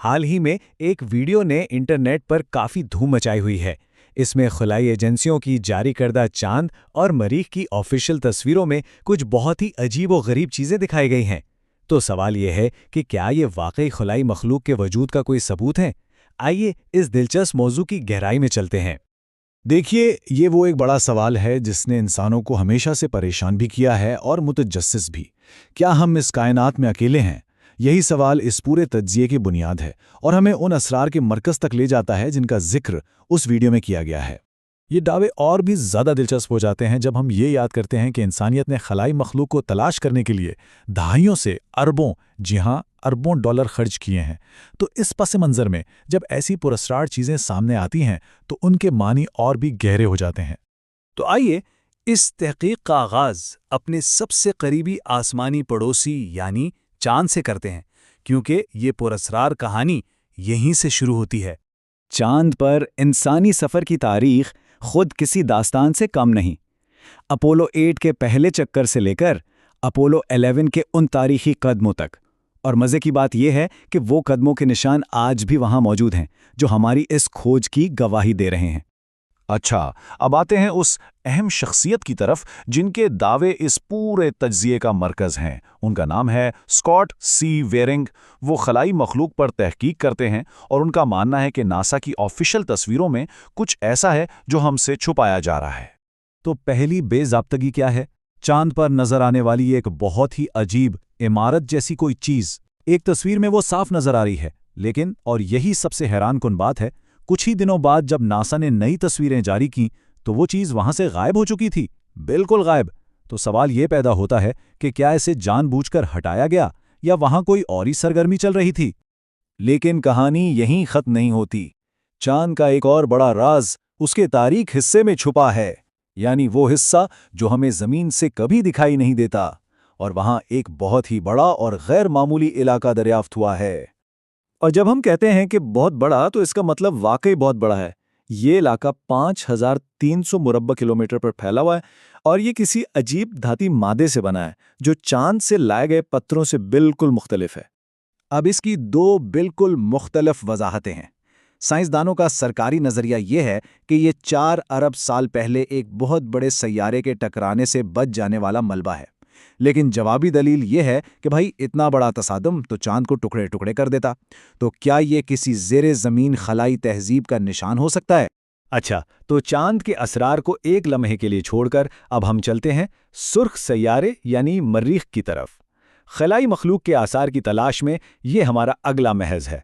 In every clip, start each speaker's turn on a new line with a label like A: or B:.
A: حال ہی میں ایک ویڈیو نے انٹرنیٹ پر کافی دھوم مچائی ہوئی ہے۔ اس میں خلائی ایجنسیوں کی جاری کردہ چاند اور مریخ کی آفیشل تصویروں میں کچھ بہت ہی عجیب و غریب چیزیں دکھائی گئی ہیں۔ تو سوال یہ ہے کہ کیا یہ واقعی خلائی مخلوق کے وجود کا کوئی ثبوت ہے؟ آئیے اس دلچسپ موضوع کی گہرائی میں چلتے ہیں۔
B: دیکھیے، یہ وہ ایک بڑا سوال ہے جس نے انسانوں کو ہمیشہ سے پریشان بھی کیا ہے اور متجسس بھی۔ کیا ہم اس کائنات میں اکیلے ہیں؟ یہی سوال اس پورے تجزیے کی بنیاد ہے اور ہمیں ان اسرار کے مرکز تک لے جاتا ہے جن کا ذکر اس ویڈیو میں کیا گیا ہے۔ یہ دعوے اور بھی زیادہ دلچسپ ہو جاتے ہیں جب ہم یہ یاد کرتے ہیں کہ انسانیت نے خلائی مخلوق کو تلاش کرنے کے لیے دہائیوں سے اربوں، جی ہاں اربوں ڈالر خرچ کیے ہیں۔ تو اس پس منظر میں جب ایسی پراسرار چیزیں سامنے آتی ہیں تو ان کے معنی اور بھی گہرے ہو جاتے ہیں۔
A: تو آئیے اس تحقیق کا آغاز اپنے سب سے قریبی آسمانی پڑوسی یعنی چاند سے کرتے ہیں، کیونکہ یہ پراسرار کہانی یہیں سے شروع ہوتی ہے۔ چاند پر انسانی سفر کی تاریخ خود کسی داستان سے کم نہیں۔ اپولو 8 کے پہلے چکر سے لے کر اپولو 11 کے ان تاریخی قدموں تک، اور مزے کی بات یہ ہے کہ وہ قدموں کے نشان آج بھی وہاں موجود ہیں جو ہماری اس کھوج کی گواہی دے رہے ہیں۔
B: اچھا، اب آتے ہیں اس اہم شخصیت کی طرف جن کے دعوے اس پورے تجزیے کا مرکز ہیں۔ ان کا نام ہے اسکاٹ سی ویرنگ۔ وہ خلائی مخلوق پر تحقیق کرتے ہیں اور ان کا ماننا ہے کہ ناسا کی آفیشل تصویروں میں کچھ ایسا ہے جو ہم سے چھپایا جا رہا ہے۔
A: تو پہلی بے ضابطگی کیا ہے؟ چاند پر نظر آنے والی ایک بہت ہی عجیب عمارت جیسی کوئی چیز۔ ایک تصویر میں وہ صاف نظر آ رہی ہے، لیکن اور یہی سب سے حیران کن بات ہے، کچھ ہی دنوں بعد جب ناسا نے نئی تصویریں جاری کیں تو وہ چیز وہاں سے غائب ہو چکی تھی، بالکل غائب۔ تو سوال یہ پیدا ہوتا ہے کہ کیا اسے جان بوجھ کر ہٹایا گیا یا وہاں کوئی اور ہی سرگرمی چل رہی تھی؟ لیکن کہانی یہیں ختم نہیں ہوتی۔ چاند کا ایک اور بڑا راز اس کے تاریک حصے میں چھپا ہے، یعنی وہ حصہ جو ہمیں زمین سے کبھی دکھائی نہیں دیتا، اور وہاں ایک بہت ہی بڑا اور غیر معمولی علاقہ دریافت ہوا ہے۔ اور جب ہم کہتے ہیں کہ بہت بڑا تو اس کا مطلب واقعی بہت بڑا ہے۔ یہ علاقہ 5300 مربع کلومیٹر پر پھیلا ہوا ہے اور یہ کسی عجیب دھاتی مادے سے بنا ہے جو چاند سے لائے گئے پتھروں سے بالکل مختلف ہے۔ اب اس کی دو بالکل مختلف وضاحتیں ہیں۔ سائنسدانوں کا سرکاری نظریہ یہ ہے کہ یہ 4 ارب سال پہلے ایک بہت بڑے سیارے کے ٹکرانے سے بچ جانے والا ملبہ ہے، لیکن جوابی دلیل یہ ہے کہ بھائی اتنا بڑا تصادم تو چاند کو ٹکڑے ٹکڑے کر دیتا۔ تو کیا یہ کسی زیر زمین خلائی تہذیب کا نشان ہو سکتا ہے؟ اچھا، تو چاند کے اسرار کو ایک لمحے کے لیے چھوڑ کر اب ہم چلتے ہیں سرخ سیارے یعنی مریخ کی طرف۔ خلائی مخلوق کے آثار کی تلاش میں یہ ہمارا اگلا محض ہے۔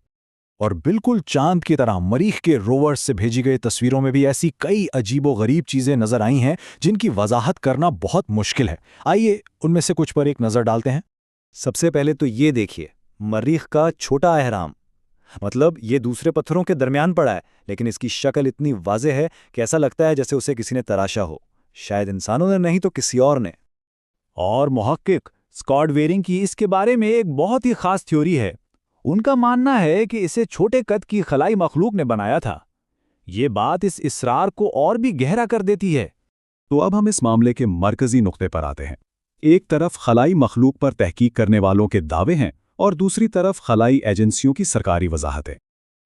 B: اور بالکل چاند کی طرح مریخ کے روور سے بھیجی گئی تصویروں میں بھی ایسی کئی عجیب و غریب چیزیں نظر آئی ہیں جن کی وضاحت کرنا بہت مشکل ہے۔ آئیے ان میں سے کچھ پر ایک نظر ڈالتے ہیں۔
A: سب سے پہلے تو یہ دیکھیے، مریخ کا چھوٹا اہرام، مطلب یہ دوسرے پتھروں کے درمیان پڑا ہے، لیکن اس کی شکل اتنی واضح ہے کہ ایسا لگتا ہے جیسے اسے کسی نے تراشا ہو، شاید انسانوں نے نہیں تو کسی اور نے۔ اور محقق اسکاٹ ویرنگ کی اس کے بارے میں ایک بہت ہی خاص تھیوری ہے۔ ان کا ماننا ہے کہ اسے چھوٹے قد کی خلائی مخلوق نے بنایا تھا۔ یہ بات اس اسرار کو اور بھی گہرا کر دیتی ہے۔
B: تو اب ہم اس معاملے کے مرکزی نقطے پر آتے ہیں۔ ایک طرف خلائی مخلوق پر تحقیق کرنے والوں کے دعوے ہیں اور دوسری طرف خلائی ایجنسیوں کی سرکاری وضاحتیں۔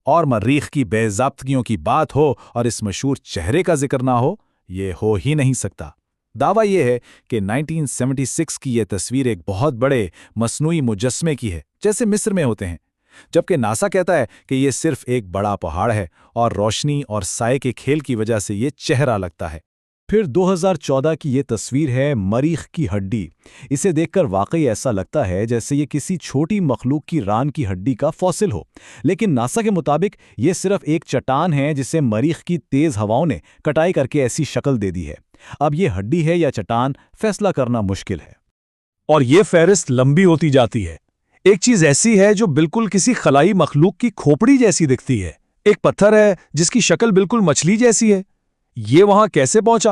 B: اور مریخ کی بے ضابطگیوں کی بات ہو اور اس مشہور چہرے کا ذکر نہ ہو، یہ ہو ہی نہیں سکتا۔ دعویٰ یہ ہے کہ 1976 کی یہ تصویر ایک بہت بڑے مصنوعی مجسمے کی ہے، جیسے مصر میں ہوتے ہیں، جبکہ ناسا کہتا ہے کہ یہ صرف ایک بڑا پہاڑ ہے اور روشنی اور سائے کے کھیل کی وجہ سے یہ چہرہ لگتا ہے۔ پھر 2014 کی یہ تصویر ہے مریخ کی ہڈی۔ اسے دیکھ کر واقعی ایسا لگتا ہے جیسے یہ کسی چھوٹی مخلوق کی ران کی ہڈی کا فوسل ہو، لیکن ناسا کے مطابق یہ صرف ایک چٹان ہے جسے مریخ کی تیز ہواؤں نے کٹائی کر کے ایسی شکل دے دی ہے۔ اب یہ ہڈی ہے یا چٹان، فیصلہ کرنا مشکل ہے۔ اور یہ فہرست لمبی ہوتی جاتی ہے۔ ایک چیز ایسی ہے جو بالکل کسی خلائی مخلوق کی کھوپڑی جیسی دکھتی ہے۔ ایک پتھر ہے جس کی شکل بالکل مچھلی جیسی ہے، یہ وہاں کیسے پہنچا؟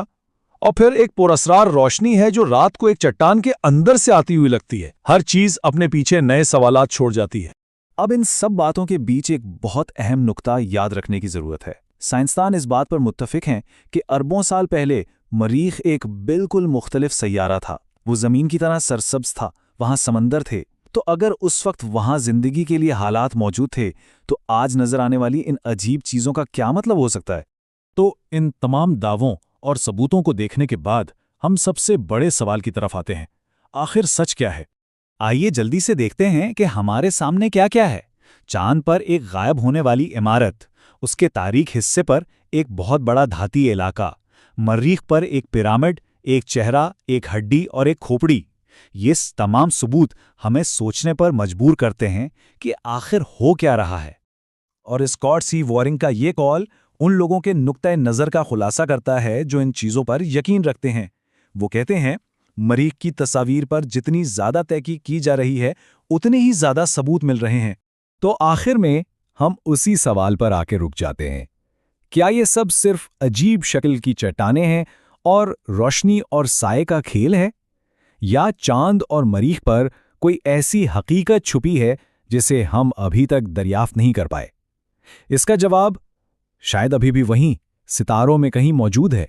B: اور پھر ایک پراسرار روشنی ہے جو رات کو ایک چٹان کے اندر سے آتی ہوئی لگتی ہے۔ ہر چیز اپنے پیچھے نئے سوالات چھوڑ جاتی ہے۔
A: اب ان سب باتوں کے بیچ ایک بہت اہم نقطہ یاد رکھنے کی ضرورت ہے۔ سائنسدان اس بات پر متفق ہیں کہ اربوں سال پہلے مریخ ایک بالکل مختلف سیارہ تھا۔ وہ زمین کی طرح سرسبز تھا، وہاں سمندر تھے، تو اگر اس وقت وہاں زندگی کے لیے حالات موجود تھے تو آج نظر آنے والی ان عجیب چیزوں کا کیا مطلب ہو سکتا ہے؟ تو ان تمام دعووں اور ثبوتوں کو دیکھنے کے بعد ہم سب سے بڑے سوال کی طرف آتے ہیں، آخر سچ کیا ہے؟ آئیے جلدی سے دیکھتے ہیں کہ ہمارے سامنے کیا کیا ہے۔ چاند پر ایک غائب ہونے والی عمارت، اس کے تاریک حصے پر ایک بہت بڑا دھاتی علاقہ، مریخ پر ایک پرامڈ، ایک چہرہ، ایک ہڈی اور ایک کھوپڑی۔ یہ تمام ثبوت ہمیں سوچنے پر مجبور کرتے ہیں کہ آخر ہو کیا رہا ہے۔ اور اسکاٹ سی وارنگ کا یہ کال ان لوگوں کے نقطۂ نظر کا خلاصہ کرتا ہے جو ان چیزوں پر یقین رکھتے ہیں۔ وہ کہتے ہیں، مریخ کی تصاویر پر جتنی زیادہ تحقیق کی جا رہی ہے اتنے ہی زیادہ ثبوت مل رہے ہیں۔
B: تو آخر میں ہم اسی سوال پر آ کے رک جاتے ہیں، کیا یہ سب صرف عجیب شکل کی چٹانیں ہیں اور روشنی اور سائے کا کھیل ہے، یا چاند اور مریخ پر کوئی ایسی حقیقت چھپی ہے جسے ہم ابھی تک دریافت نہیں کر پائے؟ اس کا جواب شاید ابھی بھی وہیں ستاروں میں کہیں موجود ہے۔